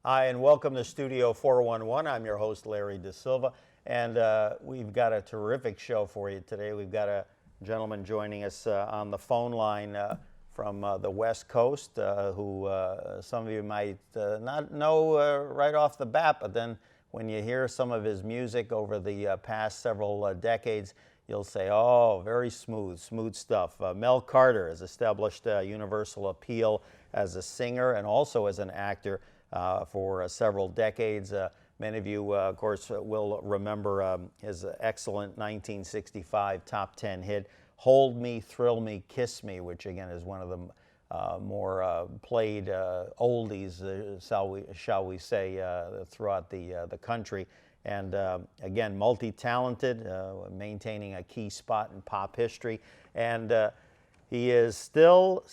Hi, and welcome to Studio 411. I'm your host, Larry Dasilva, and we've got a terrific show for you today. We've got a gentleman joining us on the phone line from the West Coast who some of you might not know right off the bat, but then when you hear some of his music over the past several decades, you'll say, oh, very smooth stuff. Mel Carter has established universal appeal as a singer and also as an actor for several decades. Many of you, of course, will remember his excellent 1965 top 10 hit, Hold Me, Thrill Me, Kiss Me, which again is one of the more played oldies, shall we say, throughout the country. And again, multi-talented, maintaining a key spot in pop history. And he is still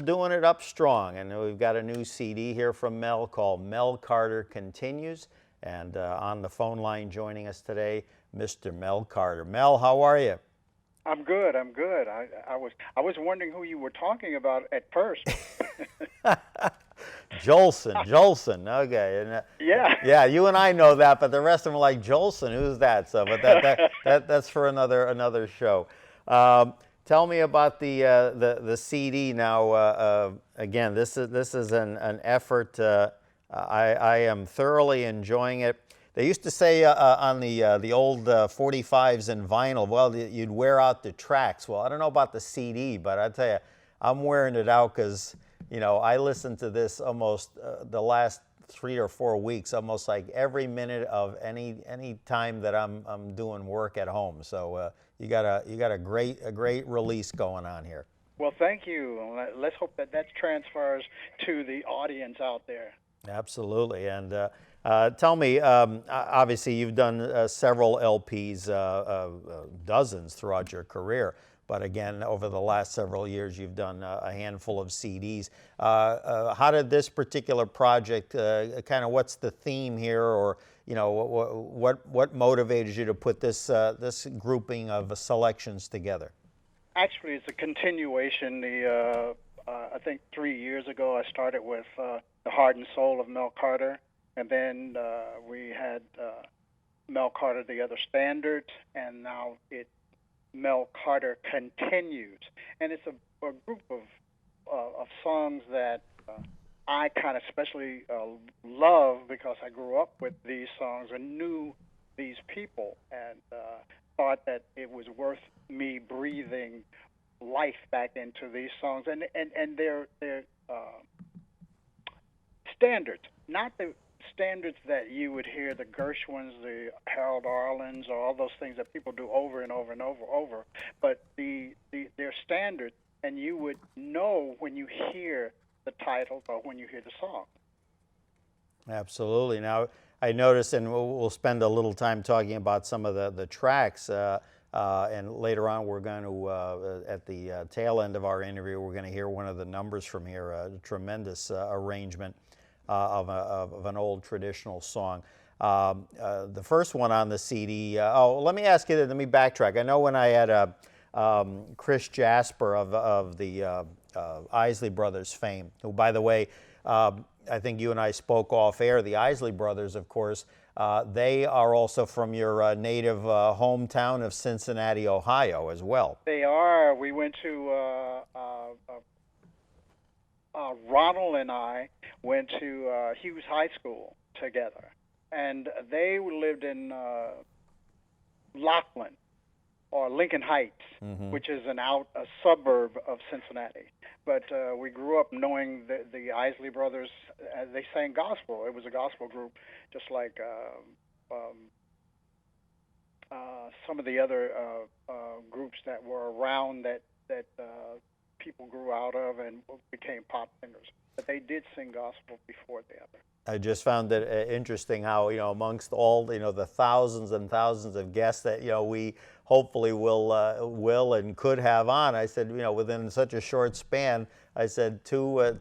doing it up strong. And we've got a new CD here from Mel called Mel Carter Continues. And on the phone line joining us today, Mr. Mel Carter. Mel, how are you? I'm good. I was wondering who you were talking about at first. Jolson. Okay. And, yeah. you and I know that, but the rest of them are like, Jolson, who's that? So, but that's for another show. Tell me about the CD now. Again, this is an effort. I am thoroughly enjoying it. They used to say on the old 45s and vinyl, well, you'd wear out the tracks. Well, I don't know about the CD, but I tell you, I'm wearing it out because I listened to this almost the last 3 or 4 weeks, almost like every minute of any time that I'm doing work at home. So you got a great release going on here. Well, thank you. Let's hope that transfers to the audience out there. Absolutely. And tell me, obviously you've done several LPs, dozens throughout your career. But again, over the last several years, you've done a handful of CDs. How did this particular project, kind of what's the theme here, or what motivated you to put this grouping of selections together? Actually, it's a continuation. I think 3 years ago, I started with The Heart and Soul of Mel Carter, and then we had Mel Carter, The Other Standards, and now it's Mel Carter Continues, and it's a group of songs that I kind of especially love because I grew up with these songs and knew these people, and thought that it was worth me breathing life back into these songs, and they're standards, not the standards that you would hear the Gershwins, the Harold Arlens, or all those things that people do over and over and over, but they're standards, and you would know when you hear the title or when you hear the song. Absolutely. Now, I noticed, and we'll spend a little time talking about some of the tracks, and later on we're going to, at the tail end of our interview, we're going to hear one of the numbers from here, a tremendous arrangement of an old traditional song. The first one on the CD, let me ask you, let me backtrack. I know when I had Chris Jasper of the Isley Brothers fame, who, by the way, I think you and I spoke off air. The Isley Brothers, of course, they are also from your native hometown of Cincinnati, Ohio, as well. They are. We went to Ronald and I went to Hughes High School together, and they lived in Laughlin or Lincoln Heights, which is a suburb of Cincinnati. But we grew up knowing the Isley Brothers. They sang gospel. It was a gospel group, just like some of the other groups that were around that people grew out of and became pop singers. But they did sing gospel before the other. I just found it interesting how, amongst all, the thousands and thousands of guests that, we hopefully will and could have on, I said, within such a short span, I said two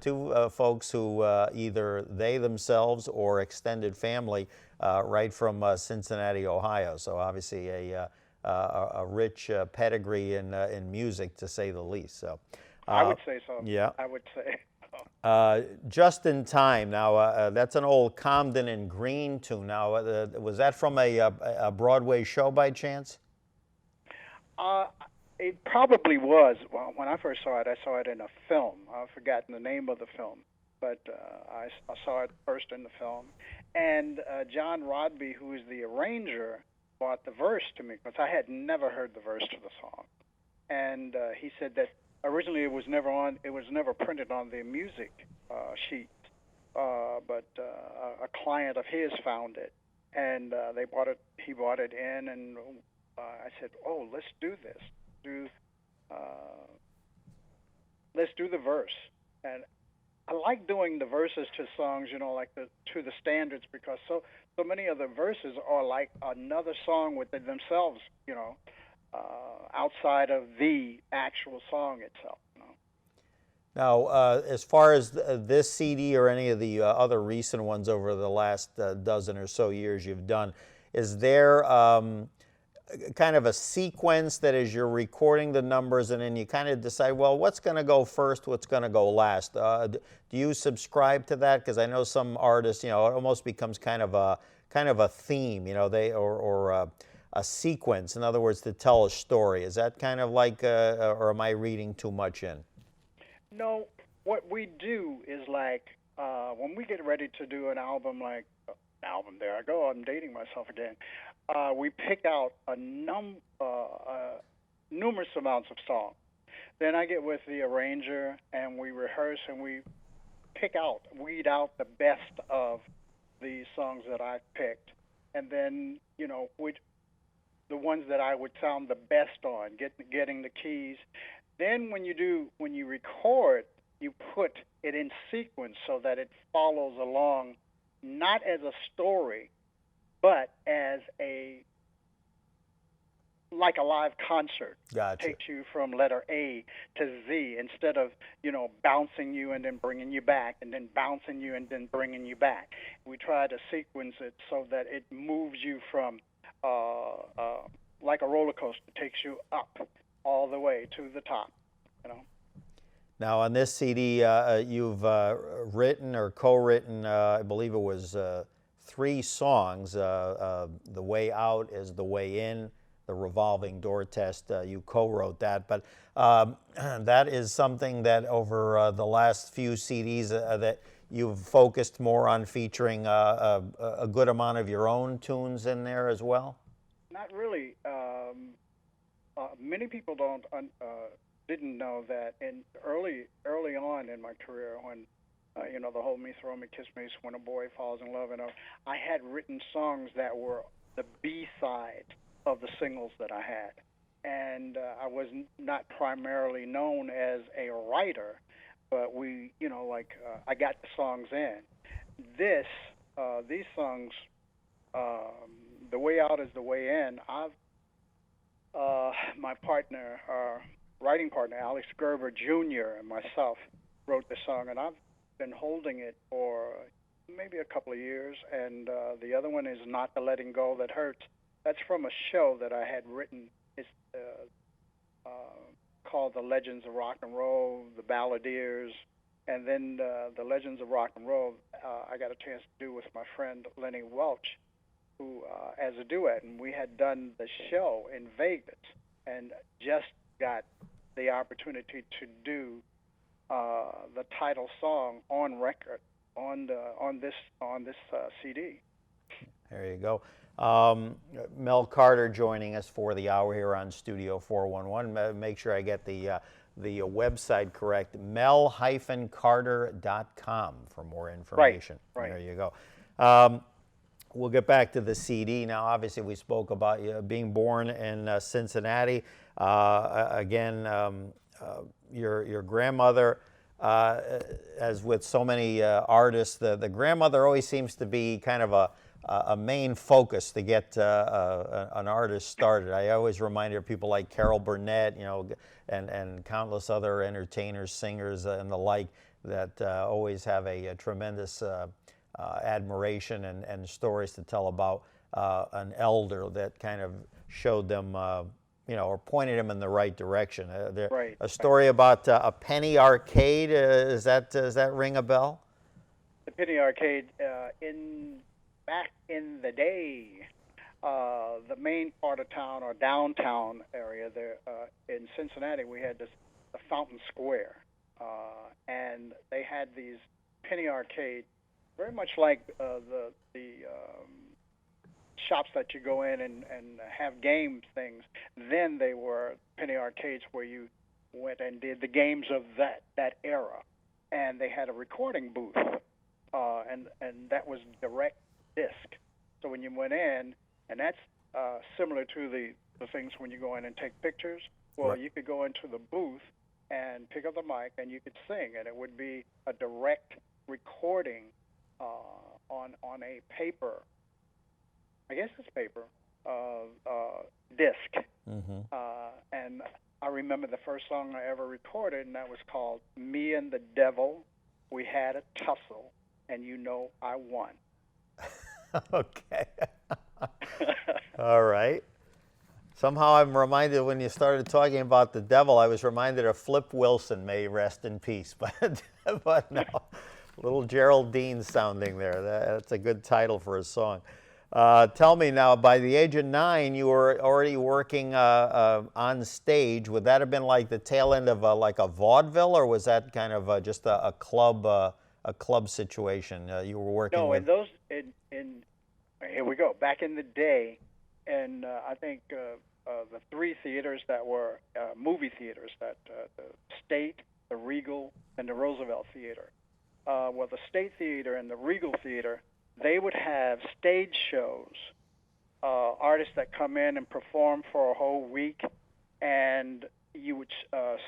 folks who either they themselves or extended family right from Cincinnati, Ohio. So obviously a rich pedigree in music, to say the least. So I would say so. Yeah. I would say. Just in Time. Now, that's an old Comden and Green tune. Now, was that from a Broadway show by chance? Uh, it probably was. Well, when I first saw it, I saw it in a film. I've forgotten the name of the film, but I saw it first in the film. And John Rodby, who is the arranger, brought the verse to me because I had never heard the verse to the song. And he said that originally it was never on. It was never printed on the music sheet, but a client of his found it, and they bought it. He brought it in, and I said, "Oh, let's do this. Do let's do the verse." And I like doing the verses to songs, like to the standards, because so many of the verses are like another song within themselves, outside of the actual song itself. Now, as far as this CD or any of the other recent ones over the last dozen or so years you've done, is there kind of a sequence that as you're recording the numbers and then you kind of decide, well, what's going to go first, what's going to go last? Do you subscribe to that? Because I know some artists, it almost becomes kind of a theme, or a sequence. In other words, to tell a story. Is that kind of like, or am I reading too much in? No, what we do is like when we get ready to do an album, there I go, I'm dating myself again. We pick out numerous amounts of songs. Then I get with the arranger and we rehearse and we weed out the best of the songs that I've picked, and then the ones that I would sound the best on, getting the keys. Then when you record, you put it in sequence so that it follows along, not as a story, but as like a live concert. Gotcha. Takes you from letter A to Z instead of bouncing you and then bringing you back and then bouncing you and then bringing you back. We try to sequence it so that it moves you from like a roller coaster, takes you up all the way to the top. Now on this CD, you've written or co-written, I believe it was 3 songs. The Way Out is The Way In. The Revolving Door Test, you co-wrote that, but that is something that over the last few CDs that you've focused more on featuring a good amount of your own tunes in there as well? Not really. Many people didn't know that early on in my career, when the Hold Me, Throw Me, Kiss Me, When a Boy Falls in Love, and I had written songs that were the B-side of the singles that I had, and I was not primarily known as a writer, but I got the songs in. These songs, The Way Out is The Way In. My partner, writing partner, Alex Gerber Jr. and myself wrote the song, and I've been holding it for maybe a couple of years. And the other one is Not the Letting Go That Hurts. That's from a show that I had written. It's called The Legends of Rock and Roll, The Balladeers, and then The Legends of Rock and Roll I got a chance to do with my friend Lenny Welch, who as a duet, and we had done the show in Vegas and just got the opportunity to do the title song on record on this CD. There you go. Mel Carter joining us for the hour here on Studio 411. Make sure I get the website correct, mel-carter.com for more information. Right. There you go. We'll get back to the CD. Now, obviously, we spoke about you being born in Cincinnati. Your grandmother, as with so many artists, the grandmother always seems to be kind of a main focus to get an artist started. I always remind her of people like Carol Burnett, and countless other entertainers, singers, and the like that always have a tremendous admiration and stories to tell about an elder that kind of showed them or pointed him in the right direction. Right. A story about a penny arcade. Does that ring a bell? The Penny Arcade back in the day, the main part of town or downtown area there in Cincinnati, we had the Fountain Square, and they had these penny arcade, very much like the shops that you go in and have game things. Then they were penny arcades where you went and did the games of that era, and they had a recording booth, and that was direct disc. So when you went in, and that's similar to the things when you go in and take pictures. Well, Right. you could go into the booth and pick up the mic, and you could sing, and it would be a direct recording on a paper. I guess it's paper disc. Mm-hmm. And I remember the first song I ever recorded, and that was called "Me and the Devil. We Had a Tussle, and You Know I Won." Okay. All right. Somehow I'm reminded when you started talking about the devil, I was reminded of Flip Wilson, may rest in peace. But no, little Geraldine sounding there. That's a good title for a song. Tell me now, by the age of 9, you were already working on stage. Would that have been like the tail end of like a vaudeville, or was that kind of just a club situation you were working No, with? in those in here we go. Back in the day, and I think the three theaters that were movie theaters, that the State, the Regal, and the Roosevelt Theater. Well, the State Theater and the Regal Theater, they would have stage shows, artists that come in and perform for a whole week, and you would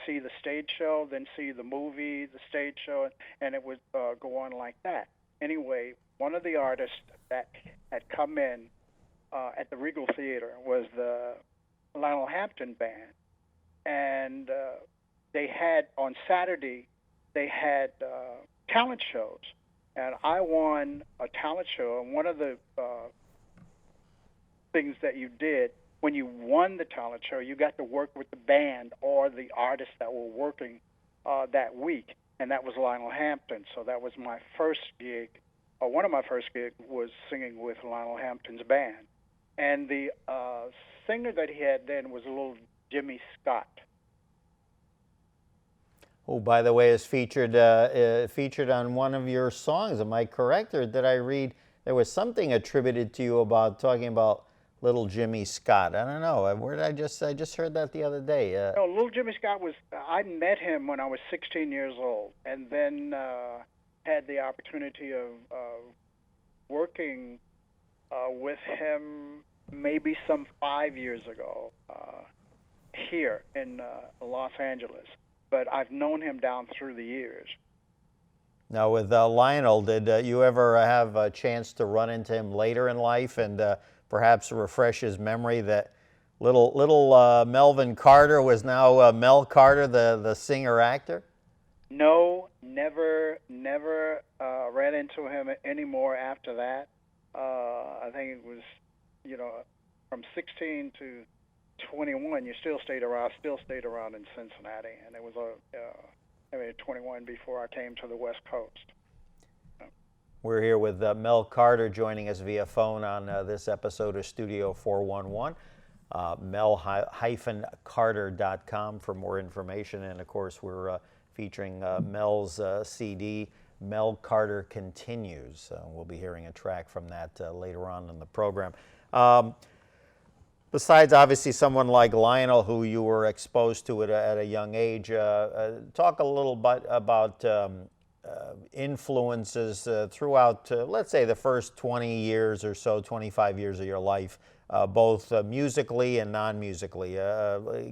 see the stage show, then see the movie, the stage show, and it would go on like that. Anyway, one of the artists that had come in at the Regal Theater was the Lionel Hampton Band, and they had on Saturday they had talent shows, and I won a talent show. And one of the things that you did when you won the talent show, you got to work with the band or the artists that were working that week, and that was Lionel Hampton. So that was my first gig, or one of my first gigs was singing with Lionel Hampton's band. And the singer that he had then was a little Jimmy Scott. Who, by the way, is featured on one of your songs. Am I correct, or did I read there was something attributed to you about talking about little Jimmy Scott? I don't know. Where did I just heard that the other day. No, little Jimmy Scott I met him when I was 16 years old, and then had the opportunity of working with him maybe some 5 years ago here in Los Angeles. But I've known him down through the years. Now, with Lionel, did you ever have a chance to run into him later in life and perhaps refresh his memory that little Melvin Carter was now Mel Carter, the singer-actor? No, never ran into him anymore after that. I think it was, from 16 to 21, you still stayed around in Cincinnati, and it was 21 before I came to the West Coast. We're here with Mel Carter joining us via phone on this episode of Studio 411. Mel-Carter.com for more information, and of course we're featuring Mel's CD, Mel Carter Continues. We'll be hearing a track from that later on in the program. Besides, obviously, someone like Lionel, who you were exposed to at a young age, talk a little bit about influences throughout, let's say, the first 20 years or so, 25 years of your life, both musically and non-musically.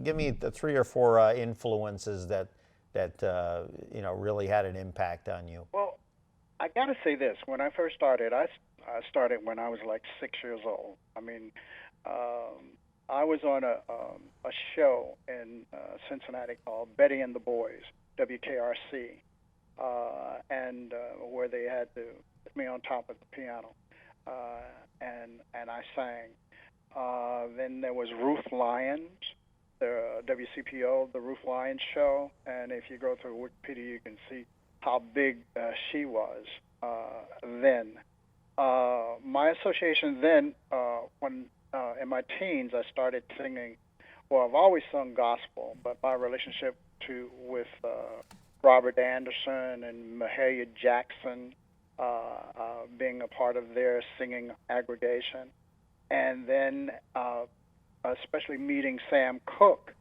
Give me the 3 or 4 influences that really had an impact on you. Well, I got to say this. When I first started, I started when I was like 6 years old. I mean, I was on a show in Cincinnati called Betty and the Boys, WKRC, and where they had to put me on top of the piano, and I sang. Then there was Ruth Lyons, WCPO, the Ruth Lyons show, and if you go through Wikipedia, you can see how big she was then. My association then, when in my teens, I started singing. Well, I've always sung gospel, but my relationship with Robert Anderson and Mahalia Jackson, being a part of their singing aggregation, and then especially meeting Sam Cooke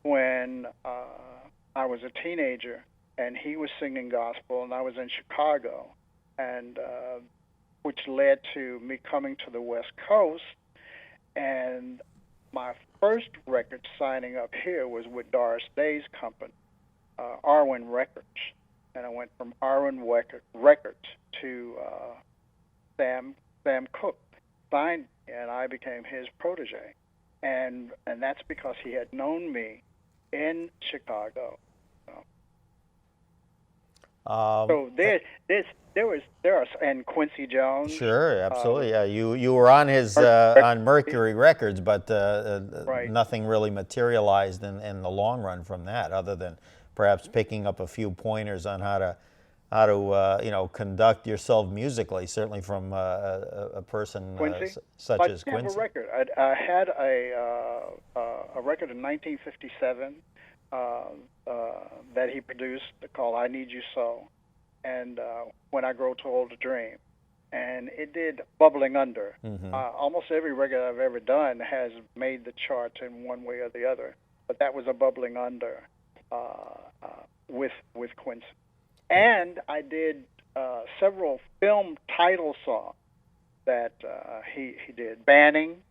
when I was a teenager, and he was singing gospel, and I was in Chicago, and which led to me coming to the West Coast, and my first record signing up here was with Doris Day's company, Arwen Records, and I went from Arwen Records to Sam Cooke signed me, and I became his protege, and that's because he had known me in Chicago. So there are, and Quincy Jones. Sure, absolutely. Yeah, you were on his on Mercury Records, but Right. nothing really materialized in the long run from that, other than perhaps picking up a few pointers on how to conduct yourself musically. Certainly from a person such as I have Quincy. a record. I had a record in 1957 that he produced called "I Need You So," and "When I Grow Too Old to Dream," and it did bubbling under. Almost every record I've ever done has made the charts in one way or the other, but that was a bubbling under with Quincy. And I did several film title songs that he did. Banning,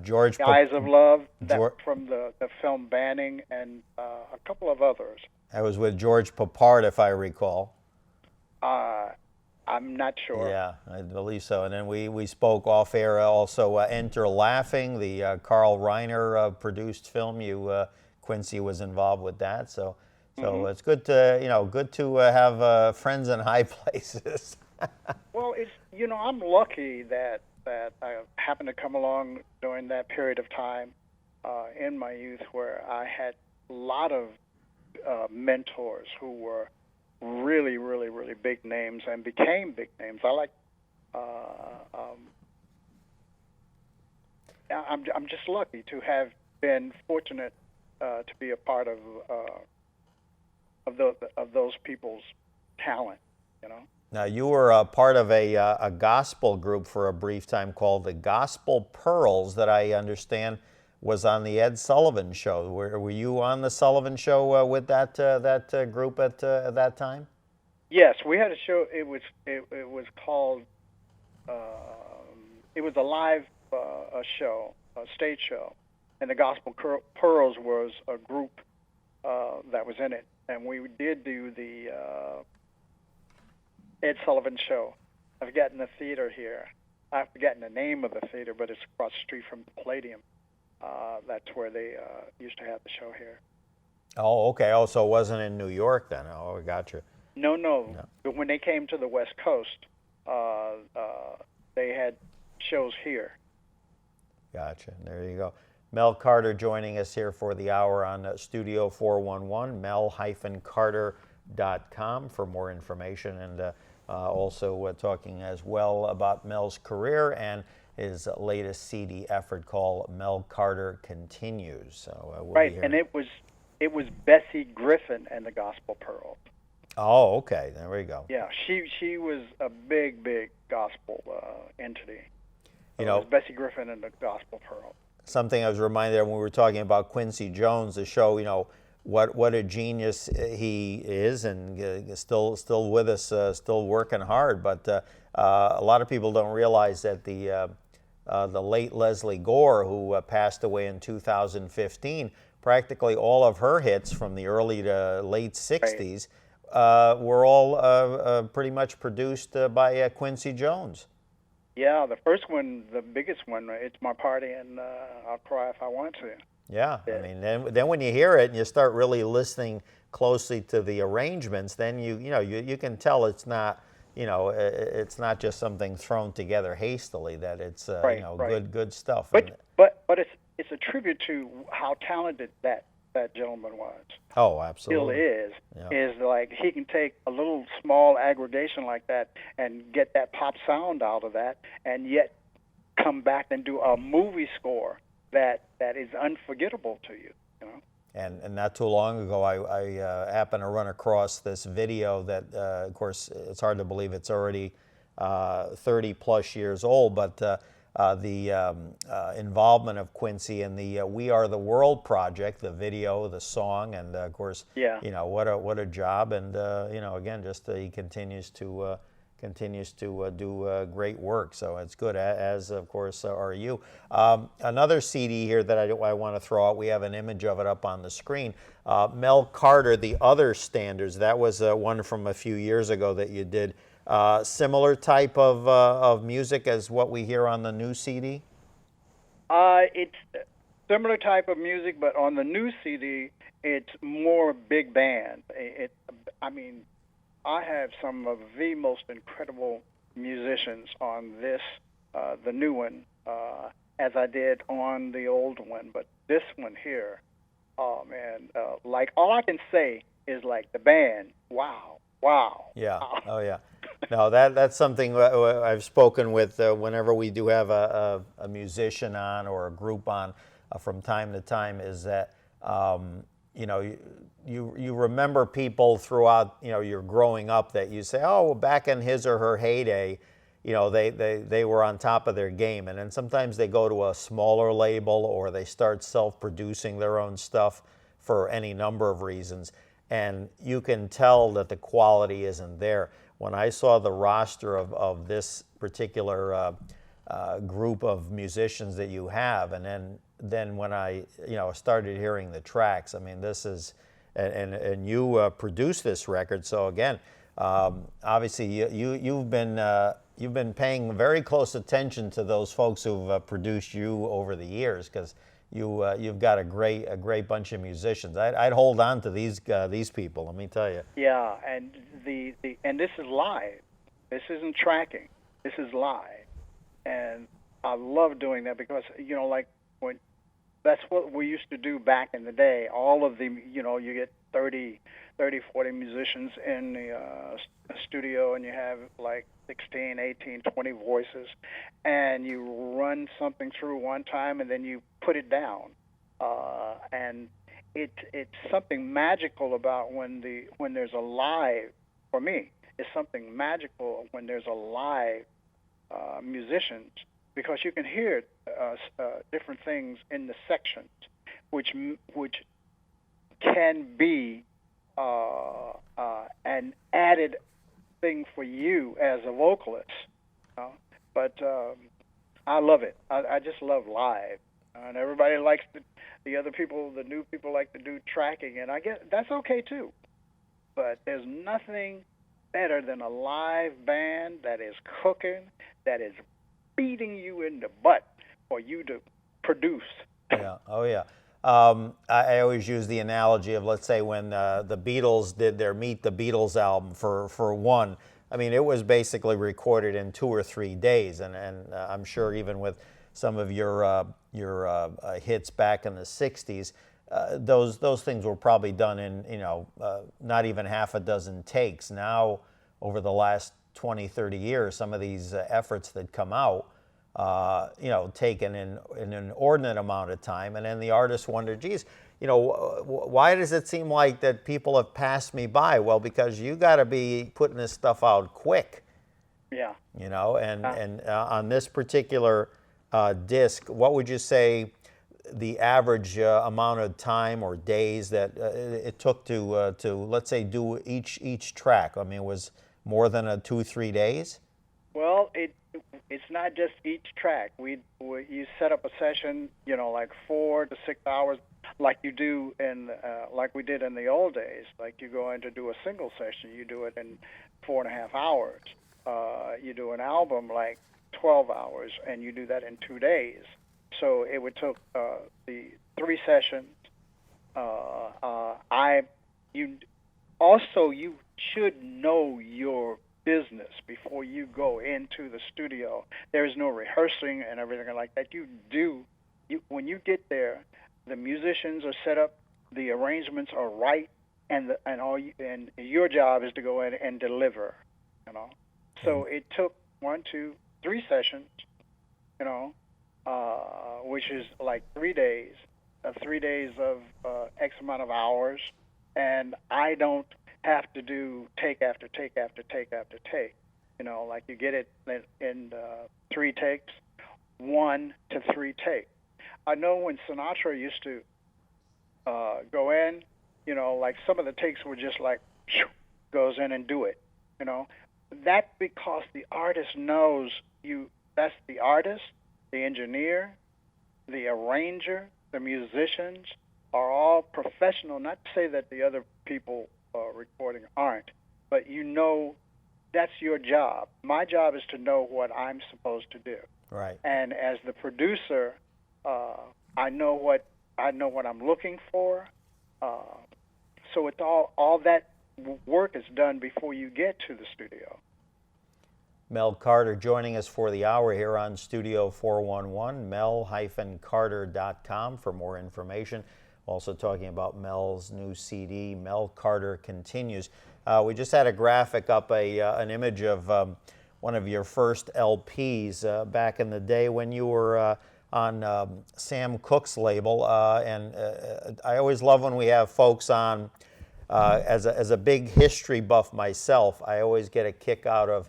George The Eyes of Love, George, from the film Banning, and a couple of others. I was with George Papard, if I recall. I'm not sure. Yeah, I believe so. And then we spoke off air also. Enter Laughing, the Carl Reiner produced film. Quincy was involved with that. So it's good to have friends in high places. Well, I'm lucky that I happened to come along during that period of time in my youth where I had a lot of mentors who were really, really, really big names and became big names. I'm just lucky to have been fortunate to be a part of those people's talent, Now, you were a part of a gospel group for a brief time called the Gospel Pearls that I understand was on the Ed Sullivan Show. Were you on the Sullivan Show with that group at that time? Yes, we had a show. It was called. It was a live show, a stage show, and the Gospel Pearls was a group that was in it, and we did do the Ed Sullivan Show. I've forgotten the theater here. I've forgotten the name of the theater, but it's across the street from the Palladium. That's where they used to have the show here. Oh, okay. Oh, so it wasn't in New York then. Oh, I got you. No. But when they came to the West Coast, they had shows here. Gotcha. There you go. Mel Carter joining us here for the hour on Studio 411, mel-carter.com for more information, and also talking as well about Mel's career and his latest CD effort called Mel Carter Continues. So right, and it was Bessie Griffin and the Gospel Pearls. Oh, okay. There we go. Yeah, she was a big gospel entity. So it was Bessie Griffin and the Gospel Pearls. Something I was reminded of when we were talking about Quincy Jones, the show, what a genius he is, and still with us, still working hard. But a lot of people don't realize that the late Leslie Gore, who passed away in 2015, practically all of her hits from the early to late 60s were all pretty much produced by Quincy Jones. Yeah, the first one, the biggest one, It's My Party and I'll Cry If I Want To. Yeah, I mean, then when you hear it and you start really listening closely to the arrangements, then you can tell it's not it's not just something thrown together hastily. That it's good stuff. But it's it's a tribute to how talented that gentleman was. Oh, Still absolutely. is. Yeah. Is like he can take a little small aggregation like that and get that pop sound out of that, and yet come back and do a movie score that is unforgettable to you. You know. And not too long ago, I happened to run across this video that, of course, it's hard to believe it's already 30 plus years old, but the involvement of Quincy in the We Are the World project, the video, the song, and of course, Yeah. you know, what a job, and you know, again, just he continues to do great work. So it's good, as of course are you. Another CD here that I want to throw out, we have an image of it up on the screen. Mel Carter, The Other Standards, that was one from a few years ago that you did. Similar type of music as what we hear on the new CD? It's similar type of music, but on the new CD, it's more big band. I mean, I have some of the most incredible musicians on this, the new one, as I did on the old one. But this one here, oh man, like all I can say is like the band. Wow, wow. Yeah. Wow. Oh, yeah. No, that's something I've spoken with whenever we do have a musician on or a group on from time to time, is that you know, you remember people throughout, you know, your growing up that you say, oh, well, back in his or her heyday, you know, they were on top of their game, and then sometimes they go to a smaller label or they start self-producing their own stuff for any number of reasons, and you can tell that the quality isn't there. When I saw the roster of this particular group of musicians that you have, and then when I, you know, started hearing the tracks, I mean, this is, and you produced this record, so again, obviously you've been paying very close attention to those folks who've produced you over the years, because you've got a great bunch of musicians. I'd hold on to these people, let me tell you. Yeah, and and this is live. This isn't tracking. This is live, and I love doing that because, you know, like when that's what we used to do back in the day. All of the, you know, you get 30, 40 musicians in the studio, and you have like 16, 18, 20 voices, and you run something through one time, and then you put it down, and it's something magical about when there's a live. For me, it's something magical when there's a live musicians, because you can hear different things in the sections, which can be an added thing for you as a vocalist. But I love it. I just love live, and everybody likes the other people, the new people like to do tracking, and I guess that's okay too. But there's nothing better than a live band that is cooking, that is beating you in the butt for you to produce. Yeah. Oh, yeah. I always use the analogy of, let's say, when the Beatles did their Meet the Beatles album for one. I mean, it was basically recorded in 2 or 3 days, and I'm sure even with some of your hits back in the '60s, those things were probably done in, you know, not even half a dozen takes. Now, over the last 20, 30 years, some of these efforts that come out, you know, taken in an inordinate amount of time, and then the artists wonder, geez, you know, why does it seem like that people have passed me by? Well, because you got to be putting this stuff out quick. Yeah. You know, and on this particular disc, what would you say the average amount of time or days that it took to let's say do each track? I mean, it was more than 2 or 3 days? Well, it's not just each track. You set up a session, you know, like 4 to 6 hours, like you do like we did in the old days. Like you go in to do a single session, you do it in 4.5 hours. You do an album like 12 hours, and you do that in 2 days. So it would took the 3 sessions. You should know your business before you go into the studio. There is no rehearsing and everything like that. You do when you get there, the musicians are set up, the arrangements are right, and your job is to go in and deliver, you know. So it took 1, 2, 3 sessions, you know, which is like 3 days, 3 days of X amount of hours, and I don't have to do take after take after take after take. You know, like you get it in 3 takes, 1 to 3 takes. I know when Sinatra used to go in, you know, like some of the takes were just like, goes in and do it, you know. That's because the artist knows you. That's the artist, the engineer, the arranger, the musicians are all professional. Not to say that the other people recording aren't, but you know that's your job. My job is to know what I'm supposed to do. Right. And as the producer, I know what I'm looking for. So it's all that work is done before you get to the studio. Mel Carter joining us for the hour here on Studio 411, mel-carter.com for more information. Also talking about Mel's new CD, Mel Carter Continues. We just had a graphic up, an image of one of your first LPs back in the day when you were on Sam Cooke's label. And I always love when we have folks on. As a big history buff myself, I always get a kick out of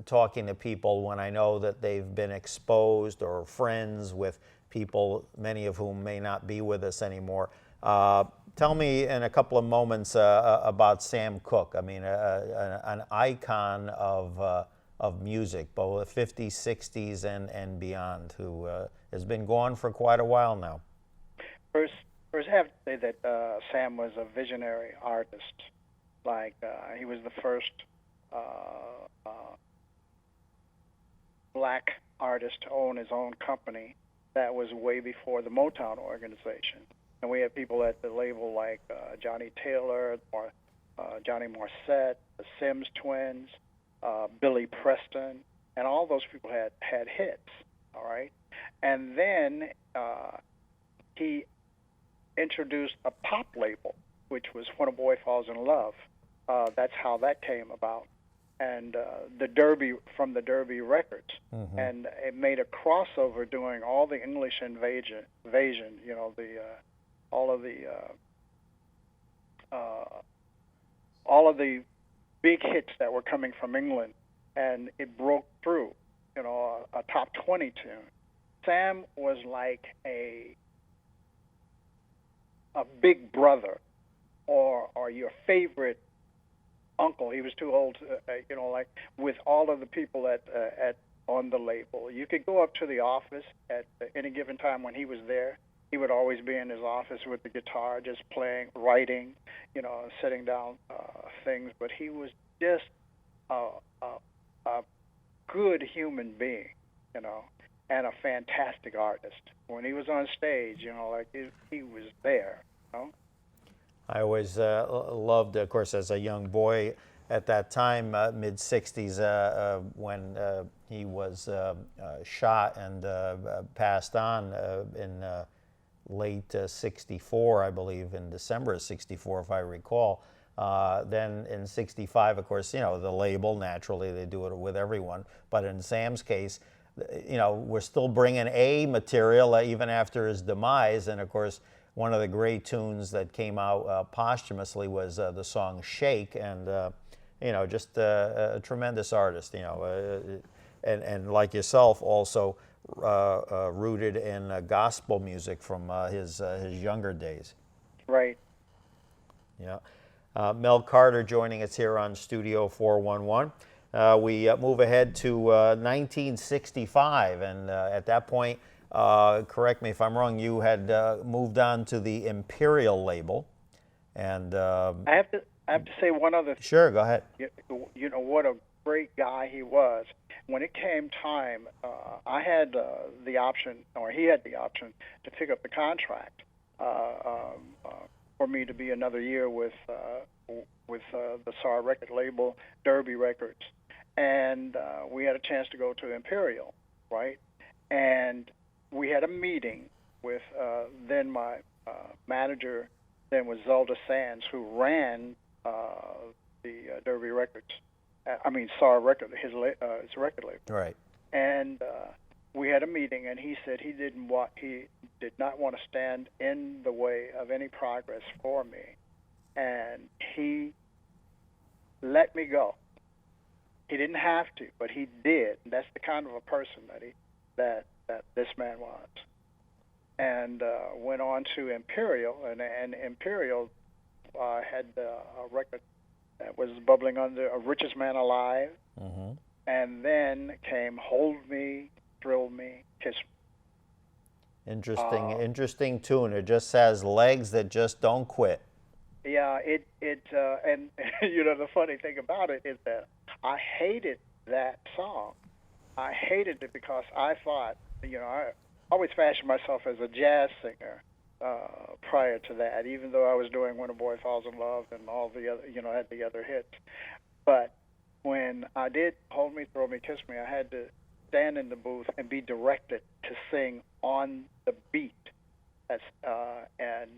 talking to people when I know that they've been exposed or friends with people, many of whom may not be with us anymore. Tell me in a couple of moments about Sam Cooke. I mean, an icon of music, both the 50s, 60s, and beyond, who has been gone for quite a while now. First, I have to say that Sam was a visionary artist. Like, he was the first black artist to own his own company. That was way before the Motown organization. And we had people at the label like Johnny Taylor, Johnny Morissette, the Sims Twins, Billy Preston, and all those people had hits, all right? And then he introduced a pop label, which was When a Boy Falls in Love. That's how that came about. And the Derby Records. Mm-hmm. And it made a crossover doing all the English invasion, you know, all of the big hits that were coming from England, and it broke through, you know, a top 20 tune. Sam was like a big brother, or your favorite uncle. He was too old, you know, like with all of the people at on the label. You could go up to the office at any given time when he was there. He would always be in his office with the guitar, just playing, writing, you know, setting down things. But he was just a good human being, you know, and a fantastic artist. When he was on stage, you know, like he was there, you know. I always loved, of course, as a young boy at that time, mid-60s, when he was shot and passed on in late 64, I believe, in December of 64, if I recall. Then in 65, of course, you know, the label, naturally, they do it with everyone. But in Sam's case, you know, we're still bringing A material even after his demise. And, of course, one of the great tunes that came out posthumously was the song Shake, and you know, just a tremendous artist, you know, and like yourself, also rooted in gospel music from his younger days. Right. Yeah. Mel Carter joining us here on Studio 411. We move ahead to 1965, and at that point, correct me if I'm wrong, you had moved on to the Imperial label, and I have to say one other thing. Sure, go ahead. You know what a great guy he was. When it came time, I had the option, or he had the option, to pick up the contract for me to be another year with the SAR record label, Derby Records, and we had a chance to go to Imperial, right? And we had a meeting with then my manager, then was Zelda Sands, who ran the Derby Records. SAR Record, his record label. Right. And we had a meeting, and he said he did not want to stand in the way of any progress for me, and he let me go. He didn't have to, but he did. And that's the kind of a person that this man was. And went on to Imperial, and Imperial had a record that was bubbling under Richest Man Alive. Mm-hmm. And then came Hold Me, Thrill Me, Kiss Me. Interesting tune. It just has legs that just don't quit. Yeah, and the funny thing about it is that I hated that song. I hated it because I thought, I always fashioned myself as a jazz singer prior to that, even though I was doing When a Boy Falls in Love and all the other, had the other hits. But when I did Hold Me, Thrill Me, Kiss Me, I had to stand in the booth and be directed to sing on the beat. That's and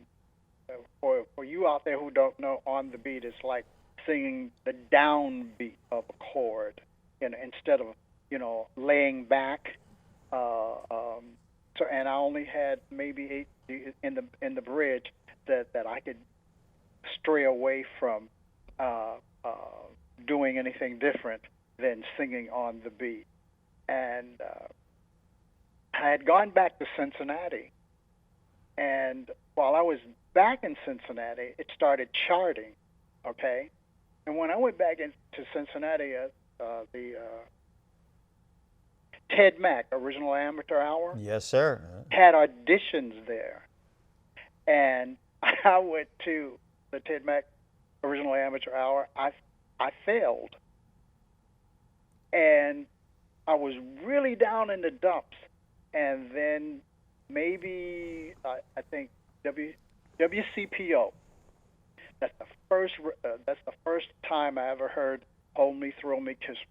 for you out there who don't know, on the beat is like singing the downbeat of a chord, instead of laying back. And I only had maybe 8 in the bridge that I could stray away from doing anything different than singing on the beat. And I had gone back to Cincinnati, and while I was back in Cincinnati, it started charting, okay? And when I went back into Cincinnati, the Ted Mack, Original Amateur Hour, Yes, sir. had auditions there. And I went to the Ted Mack Original Amateur Hour. I failed. And I was really down in the dumps. And then maybe, I think, WCPO. That's the first time I ever heard Hold Me, Thrill Me, Kiss Me.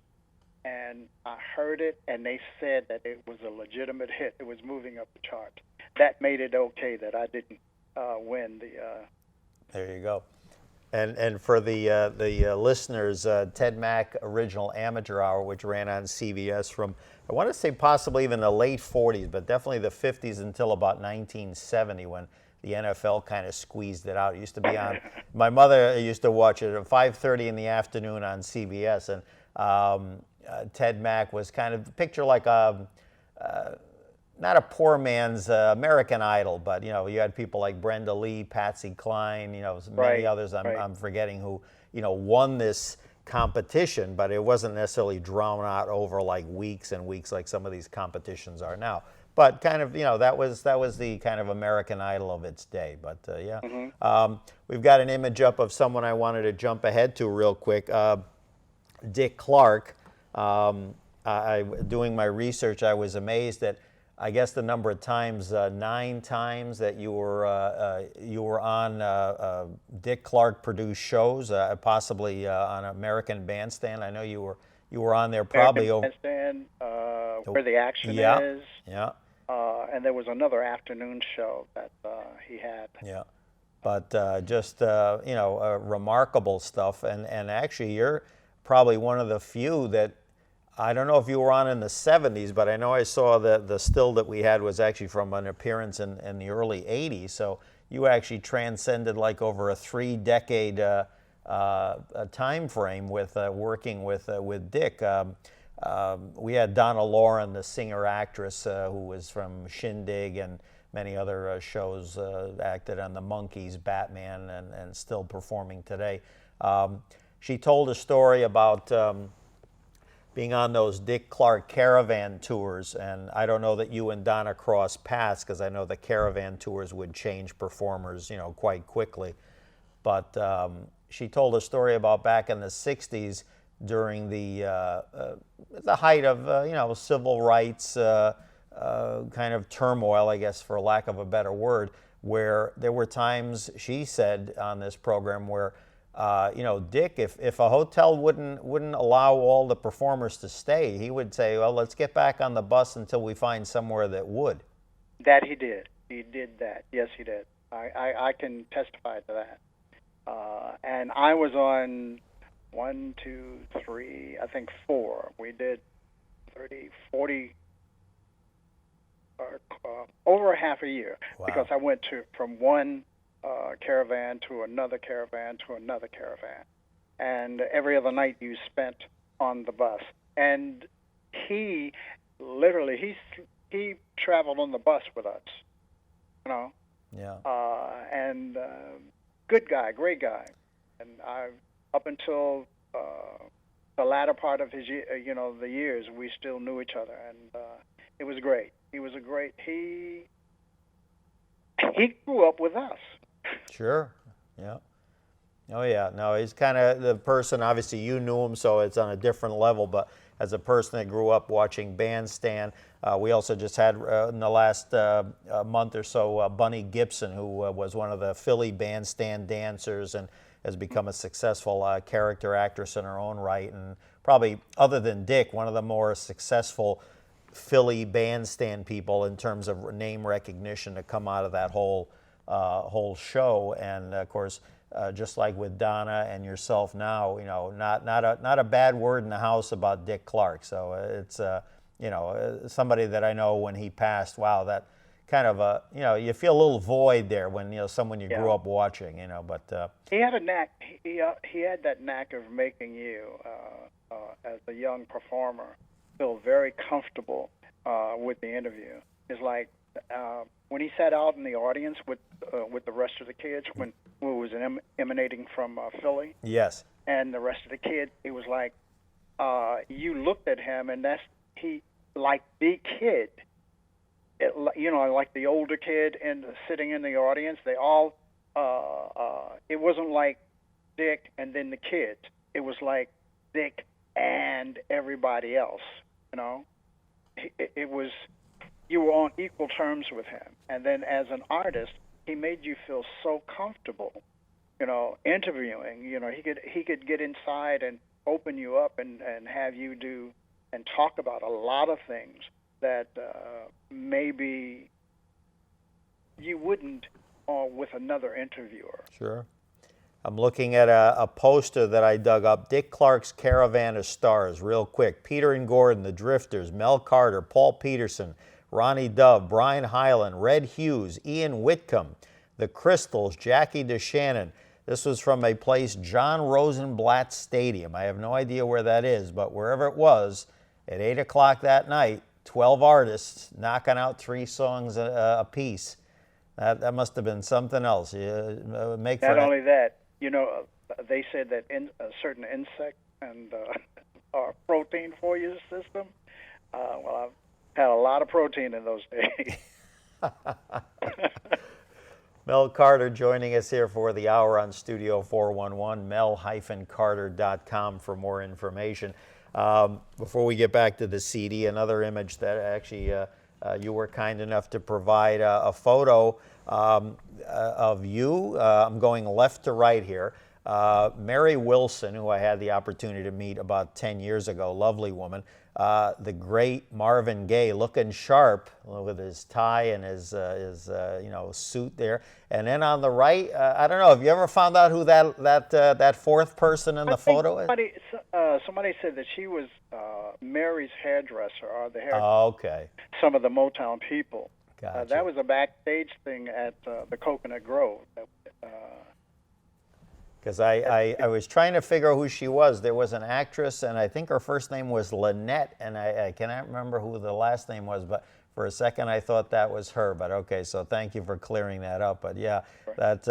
And I heard it, and they said that it was a legitimate hit. It was moving up the charts. That made it okay that I didn't win the... There you go. And for the listeners, Ted Mack Original Amateur Hour, which ran on CBS from, I want to say possibly even the late 40s, but definitely the 50s until about 1970 when the NFL kind of squeezed it out. It used to be on, my mother used to watch it at 5:30 in the afternoon on CBS, and Ted Mack was kind of picture like a, not a poor man's American Idol, but you had people like Brenda Lee, Patsy Cline, many others I'm forgetting who won this competition, but it wasn't necessarily drawn out over like weeks and weeks like some of these competitions are now. But kind of that was the kind of American Idol of its day. But yeah, we've got an image up of someone I wanted to jump ahead to real quick. Dick Clark. Doing my research, I was amazed at, I guess, the number of times, 9 times that you were on Dick Clark produced shows, possibly on American Bandstand. I know you were on there probably American Bandstand, Where the Action Is. Yeah. And there was another afternoon show that he had. Yeah. But just remarkable stuff, and actually you're probably one of the few that, I don't know if you were on in the 70s, but I know I saw the still that we had was actually from an appearance in the early 80s. So you actually transcended like over a 3-decade time frame with working with Dick. We had Donna Lauren, the singer-actress, who was from Shindig and many other shows, acted on The Monkees, Batman, and still performing today. She told a story about being on those Dick Clark caravan tours, and I don't know that you and Donna crossed paths because I know the caravan tours would change performers, quite quickly. But she told a story about back in the '60s during the height of civil rights kind of turmoil, I guess, for lack of a better word, where there were times, she said on this program, where Dick, if a hotel wouldn't allow all the performers to stay, he would say, well, let's get back on the bus until we find somewhere that would. That he did. He did that. Yes, he did. I can testify to that. And I was on one, two, three, I think four. We did 30, 40, over a half a year. Wow. Because I went from one caravan to another caravan to another caravan. And every other night you spent on the bus. And he literally, he traveled on the bus with us, you know. Yeah. And good guy, great guy. And up until the latter part of his, the years, we still knew each other, and it was great. He was he grew up with us. Sure. Yeah. Oh yeah. No, he's kind of the person. Obviously, you knew him, so it's on a different level. But as a person that grew up watching Bandstand, we also just had in the last month or so Bunny Gibson, who was one of the Philly Bandstand dancers and has become a successful character actress in her own right, and probably other than Dick, one of the more successful Philly Bandstand people in terms of name recognition to come out of that whole show. And of course, just like with Donna and yourself now, not a bad word in the house about Dick Clark. So it's somebody that I know when he passed. Wow, that kind of you feel a little void there when someone you grew up watching. But he had a knack. He had that knack of making you, as a young performer, feel very comfortable with the interview. It's like when he sat out in the audience with the rest of the kids, who was emanating from Philly. Yes. And the rest of the kids, it was like you looked at him, and he like the kid, like the older kid and sitting in the audience. They all, it wasn't like Dick and then the kids. It was like Dick and everybody else. It was, you were on equal terms with him. And then as an artist, he made you feel so comfortable, interviewing. He could get inside and open you up and have you do and talk about a lot of things that maybe you wouldn't with another interviewer. Sure. I'm looking at a poster that I dug up. Dick Clark's Caravan of Stars, real quick. Peter and Gordon, The Drifters, Mel Carter, Paul Peterson, Ronnie Dove, Brian Hyland, Red Hughes, Ian Whitcomb, The Crystals, Jackie DeShannon. This was from a place, John Rosenblatt Stadium. I have no idea where that is, but wherever it was, at 8 o'clock that night, 12 artists knocking out 3 songs a piece. That must have been something else. Not only that, they said that certain insects and are protein for your system. Well, I've had a lot of protein in those days. Mel Carter joining us here for the hour on Studio 411, mel-carter.com for more information. Before we get back to the CD, another image that actually you were kind enough to provide a photo of you. I'm going left to right here. Mary Wilson, who I had the opportunity to meet about 10 years ago, lovely woman. The great Marvin Gaye, looking sharp with his tie and his suit there. And then on the right, I don't know. Have you ever found out who that fourth person in the photo is? Somebody said that she was Mary's hairdresser or the hair. Oh, okay. Some of the Motown people. Gotcha. That was a backstage thing at the Coconut Grove. Because I was trying to figure out who she was. There was an actress, and I think her first name was Lynette, and I cannot remember who the last name was, but for a second I thought that was her. But okay, so thank you for clearing that up. But yeah, that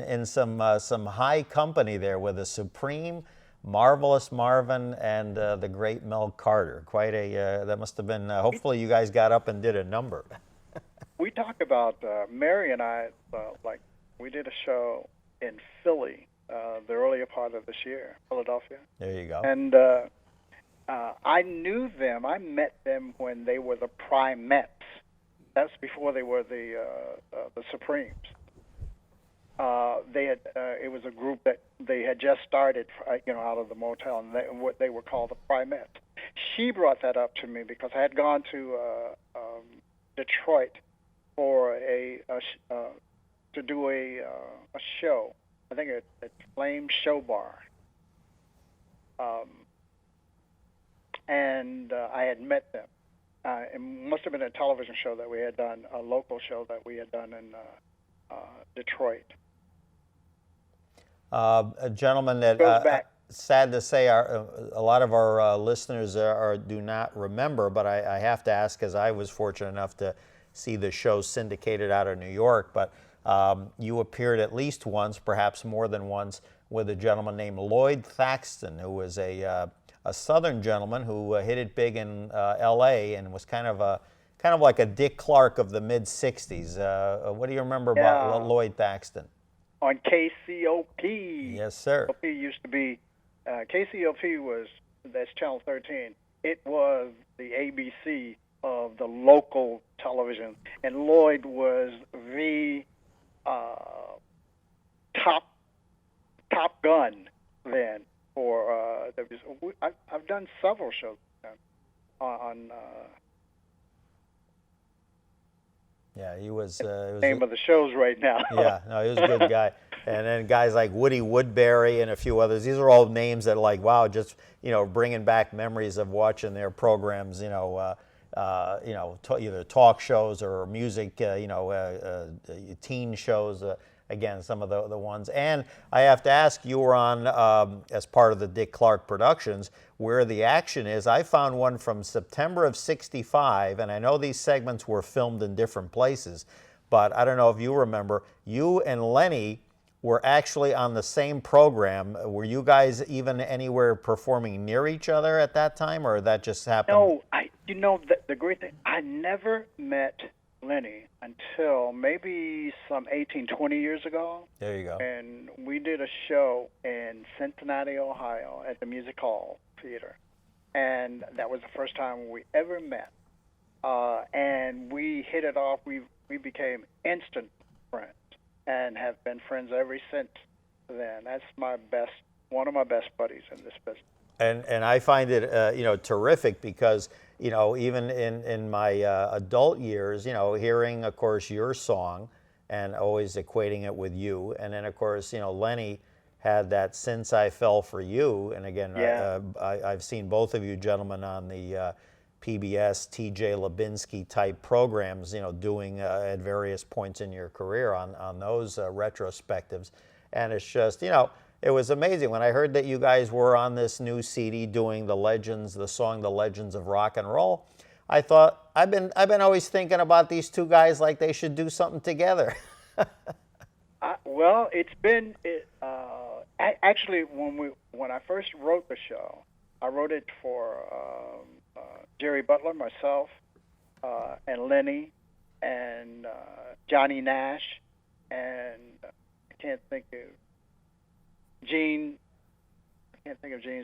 in some high company there with the Supreme, Marvelous Marvin, and the great Mel Carter. Quite a, that must have been, hopefully you guys got up and did a number. We talk about, Mary and I, like we did a show in Philly the earlier part of this year, Philadelphia. There you go. And I knew them. I met them when they were the Primettes. That's before they were the Supremes. They had it was a group that they had just started, out of the motel, and what they were called the Primettes. She brought that up to me because I had gone to Detroit for to do a show. I think at Flame Show Bar, and I had met them. It must have been a television show that we had done, a local show that we had done in Detroit. A gentleman that, Goes back. sad to say, a lot of our listeners do not remember, but I have to ask, because I was fortunate enough to see the show syndicated out of New York, but you appeared at least once, perhaps more than once, with a gentleman named Lloyd Thaxton, who was a Southern gentleman who hit it big in L.A. and was kind of like a Dick Clark of the mid-'60s. What do you remember about Lloyd Thaxton? On KCOP. Yes, sir. KCOP used to be, KCOP that's Channel 13. It was the ABC of the local television, and Lloyd was the top gun then for I've done several shows on yeah, he was name of the shows right now. Yeah, no, he was a good guy. And then guys like Woody Woodbury and a few others. These are all names that, like, wow, just bringing back memories of watching their programs. Either talk shows or music, teen shows. Again, some of the ones. And I have to ask, you were on, as part of the Dick Clark Productions, Where the Action Is. I found one from September of '65, and I know these segments were filmed in different places, but I don't know if you remember, you and Lenny were actually on the same program. Were you guys even anywhere performing near each other at that time, or that just happened? No, the great thing, I never met Lenny until maybe some 18, 20 years ago. There you go. And we did a show in Cincinnati, Ohio at the Music Hall Theater. And that was the first time we ever met. And we hit it off. We became instant friends and have been friends ever since then. That's one of my best buddies in this business. And I find it terrific because even in my adult years, hearing, of course, your song and always equating it with you, and then of course Lenny had that Since I Fell for You, and again I've seen both of you gentlemen on the PBS TJ Lubinsky type programs, doing at various points in your career on those retrospectives, and it's just it was amazing when I heard that you guys were on this new CD doing the song The Legends of Rock and Roll. I thought, I've been always thinking about these two guys like they should do something together. Well, it's been actually when I first wrote the show, I wrote it for Jerry Butler, myself, and Lenny, and Johnny Nash, and I can't think of Gene's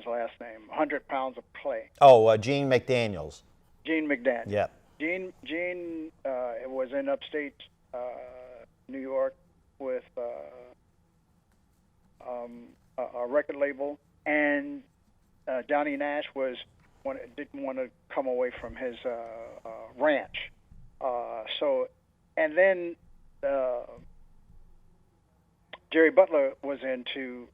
last name. 100 Pounds of Clay. Oh, Gene McDaniels. Gene McDaniels. Yeah. Gene was in upstate New York with a record label, and Johnny Nash didn't want to come away from his ranch. And then Jerry Butler was into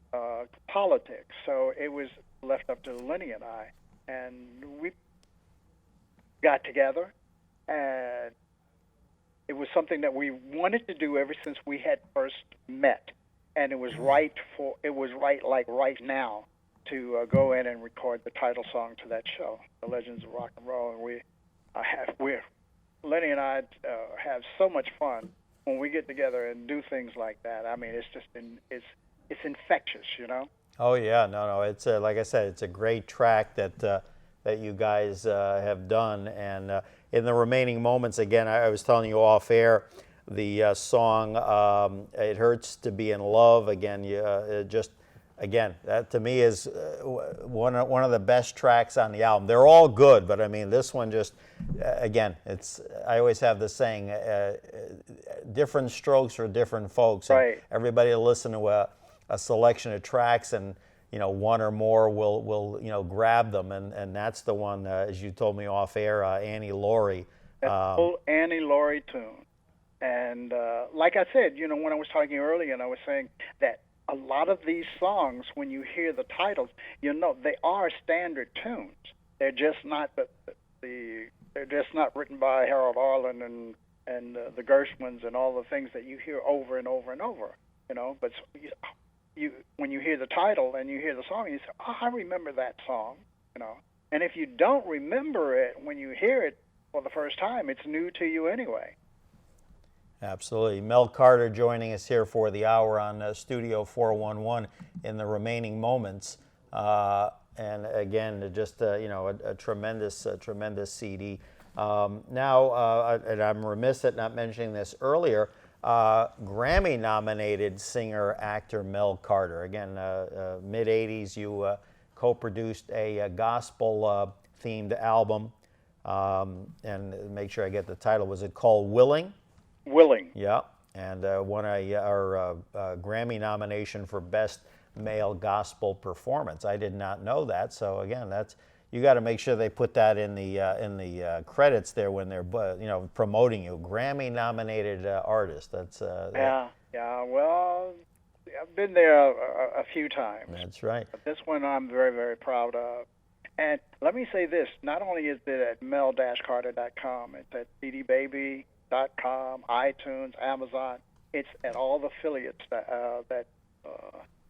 politics, so it was left up to Lenny and I, and we got together, and it was something that we wanted to do ever since we had first met, and it was right now to go in and record the title song to that show, The Legends of Rock and Roll, and Lenny and I have so much fun when we get together and do things like that. I mean, it's just it's infectious, Oh yeah, no, it's like I said, it's a great track that you guys have done. And in the remaining moments, again, I was telling you off air, the song "It Hurts to Be in Love." Again, that to me is one of the best tracks on the album. They're all good, but I mean, this one just, again, I always have the saying, different strokes for different folks. Right. And everybody will listen to a selection of tracks, and one or more will grab them, and that's the one, as you told me off air, Annie Laurie. That whole Annie Laurie tune. And like I said, when I was talking earlier, and I was saying that a lot of these songs, when you hear the titles, they are standard tunes. They're just not they're just not written by Harold Arlen and the Gershwins and all the things that you hear over and over and over. But when you hear the title and you hear the song, you say, "Oh, I remember that song." And if you don't remember it when you hear it for the first time, it's new to you anyway. Absolutely. Mel Carter joining us here for the hour on Studio 411 in the remaining moments. And again, just a tremendous CD. Now, and I'm remiss at not mentioning this earlier, Grammy-nominated singer-actor Mel Carter. Again, mid-'80s, you co-produced a gospel-themed album. And make sure I get the title. Was it called Willing? Willing. Yeah, and won our Grammy nomination for Best Male Gospel Performance. I did not know that. So again, you got to make sure they put that in the credits there when they're promoting you. Grammy nominated artist. That's yeah. Well, I've been there a few times. That's right. But this one I'm very, very proud of. And let me say this: not only is it at mel-carter.com, it's at cdbaby.com, iTunes, Amazon. It's at all the affiliates that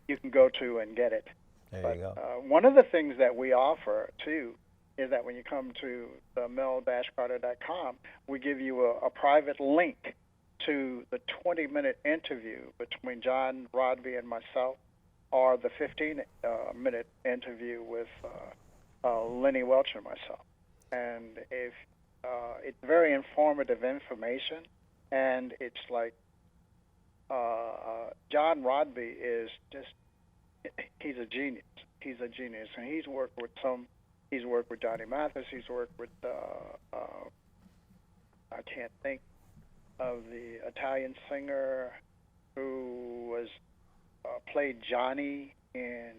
you can go to and get it. There you go. One of the things that we offer too is that when you come to the mel-carter.com, we give you a private link to the 20-minute interview between John Rodby and myself, or the 15-minute interview with Lenny Welch and myself. And if it's very informative information, and it's like John Rodby is he's a genius. He's a genius, and he's worked with Johnny Mathis. He's worked with I can't think of the Italian singer who was played Johnny in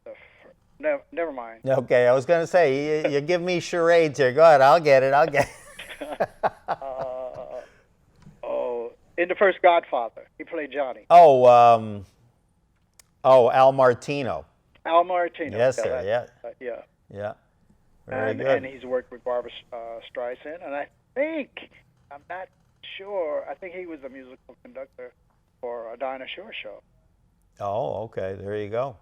the. Never mind. Okay, I was going to say, you give me charades here. Go ahead, I'll get it. In the first Godfather, he played Johnny. Al Martino. Al Martino. Yes, sir, yeah. Yeah, very good. And he's worked with Barbra Streisand, and I'm not sure, I think he was the musical conductor for a Dinah Shore show. Oh, okay, there you go.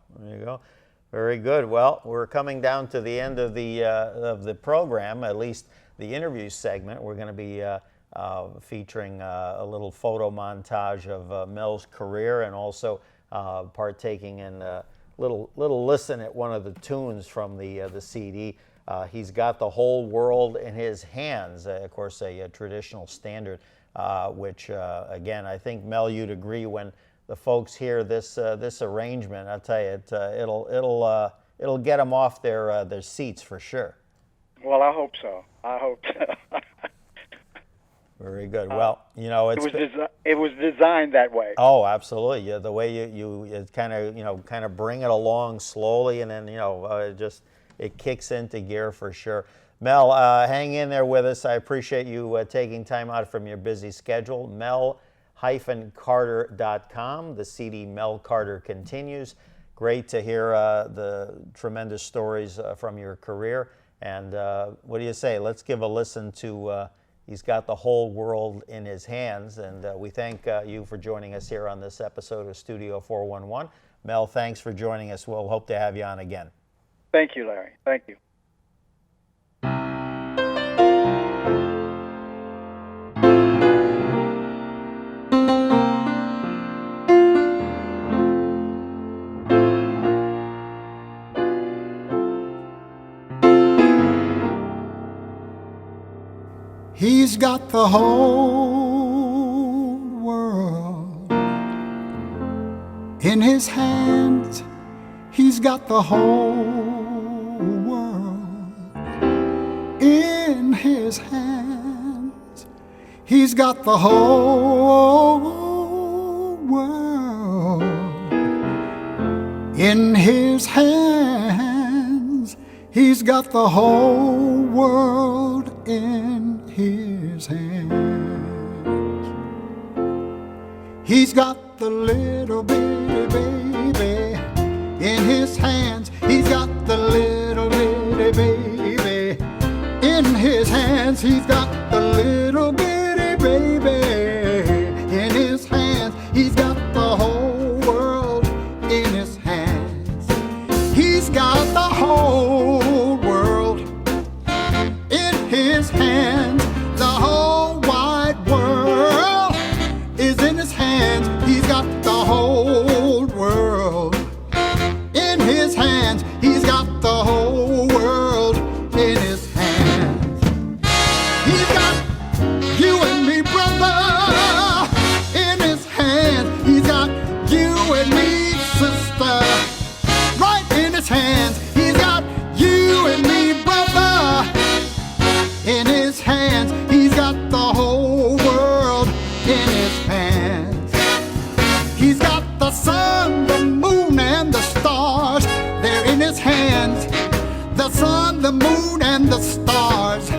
Very good. Well, we're coming down to the end of the program, at least the interview segment. We're going to be featuring a little photo montage of Mel's career, and also partaking in a little listen at one of the tunes from the CD. He's Got the Whole World in His Hands, of course, a traditional standard, which again, I think, Mel, you'd agree, when the folks hear this arrangement, I'll tell you, it'll get them off their seats for sure. Well, I hope so. Very good. Well, it was designed that way. Oh, absolutely. Yeah, the way you kind of bring it along slowly, and then it kicks into gear for sure. Mel, hang in there with us. I appreciate you taking time out from your busy schedule. Mel-Carter.com. The CD Mel Carter Continues. Great to hear the tremendous stories from your career. And what do you say? Let's give a listen to He's Got the Whole World in His Hands. And we thank you for joining us here on this episode of Studio 411. Mel, thanks for joining us. We'll hope to have you on again. Thank you, Larry. Thank you. He's got the whole world in his hands. He's got the whole world in his hands. He's got the whole world in his hands. He's got the whole world in his hands. He's got the little bitty baby in his hands. He's got the little bitty baby in his hands. He's got the little bitty baby in his hands. He's got the whole world in his hands. He's got the whole world in his hands. The whole wide world is in his hands. He's got the whole world in his hands. He's got the whole world in his hands. He's got you and me, brother, in his hands. He's got you and me, sister, right in his hands. He's got you and me, brother, in his hands. He's got the whole world in his hands. He's got the sun, the moon, and the stars. They're in his hands. The sun, the moon, and the stars.